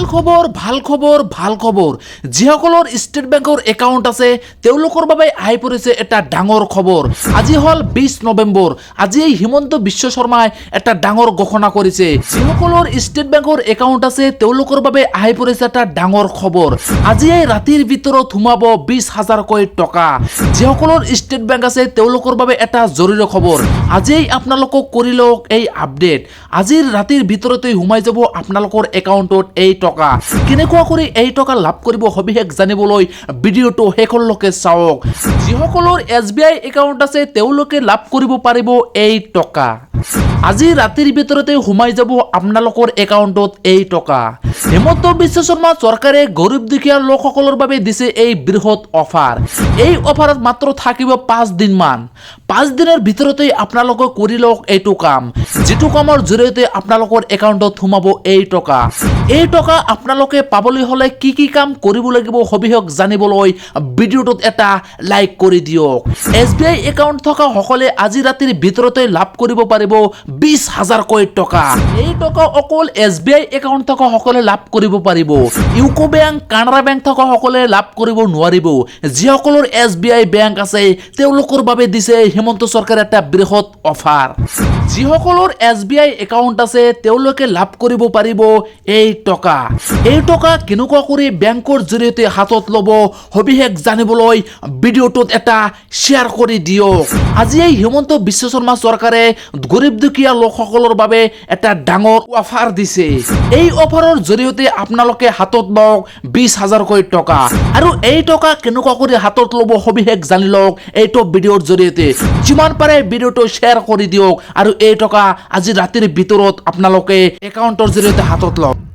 ভাল খবৰ যিসকলৰ ষ্টেট বেংকৰ একাউণ্ট আছে তেওঁলোকৰ বাবে আহি পৰিছে এটা ডাঙৰ খবৰ। আজি হল 20 নৱেম্বৰ। আজি হিমন্ত বিশ্ব শৰ্মাই এটা ডাঙৰ ঘোষণা কৰিছে। যিসকলৰ ষ্টেট বেংকৰ একাউণ্ট আছে তেওঁলোকৰ বাবে আহি পৰিছে এটা ডাঙৰ খবৰ। আজি ৰাতিৰ ভিতৰত সোমাব 20,000 কোটি টকা। যিসকলৰ ষ্টেট বেংক আছে তেওঁলোকৰ বাবে এটা জৰুৰী খবৰ। আজি আপোনালোকক কৰি লওক এই আপডেট। আজিৰ ৰাতিৰ ভিতৰতে সোমাই যাব আপোনালোকৰ একাউণ্টত এই টকা। কেনেকুৱা কৰি এই টকা লাভ কৰিব সবিশেষ জানিবলৈ ভিডিঅ'টো শেষলৈকে চাওক। যিসকলৰ SBI একাউণ্ট আছে তেওঁলোকে লাভ কৰিব পাৰিব এই টকা। আজি ৰাতিৰ ভিতৰতে সোমাই যাব আপোনালোকৰ একাউণ্টত এই টকা। হিমন্ত বিশ্ব শৰ্মা চৰকাৰে গৰীব দুখীয়া লোকসকলৰ বাবে দিছে এই বৃহৎ অফাৰ। এই অফাৰত মাত্ৰ থাকিব 5 দিন মান। 5 দিনৰ ভিতৰতে আপোনালোকে কৰি লওক এইটো কাম, যিটো কামৰ জৰিয়তে আপোনালোকৰ একাউণ্টত সোমাব এই টকা। এই টকা আপোনালোকে পাবলৈ হলে কি কাম কৰিব লাগিব সবিশেষ জানিবলৈ ভিডিঅ'টোত এটা লাইক কৰি দিয়ক। SBI একাউণ্ট থকা সকলে আজি ৰাতিৰ ভিতৰতে লাভ কৰিব পাৰিব 20,000 কোটি টকা। এই টকা অকল SBI একাউণ্ট থকা সকলে লাভ কৰিব পাৰিব। ইউকো বেংক, কানাড়া বেংক থকা সকলে লাভ কৰিব নোৱাৰিব। যিসকলৰ SBI বেংক আছে তেওঁলোকৰ বাবে দিছে হিমন্ত চৰকাৰে এটা বৃহৎ অফাৰ। যিসকলৰ SBI একাউণ্ট আছে তেওঁলোকে লাভ কৰিব পাৰিব এই টকা। এই টকা কেনেকুৱা কৰি বেংকৰ জৰিয়তে হাতত ল'ব সবিশেষ জানিবলৈ ভিডিঅ'টোত এটা শ্বেয়াৰ কৰি দিয়ক। আজি হিমন্ত বিশ্ব শৰ্মা চৰকাৰে গৰীব দুখীয়া লোকসকলৰ বাবে এটা ডাঙৰ অফাৰ দিছে। এই অফাৰৰ জৰিয়তে আপোনালোকে হাতত লওক 20,000 কোটি টকা। আৰু এই টকা কেনেকুৱা কৰি হাতত ল'ব সবিশেষ জানি লওক এইটো ভিডিঅ'ৰ জৰিয়তে। যিমান পাৰে ভিডিঅ'টো শ্বেয়াৰ কৰি দিয়ক আৰু এই টকা আজি ৰাতিৰ ভিতৰত আপোনালোকে একাউণ্টৰ জৰিয়তে হাতত লওক।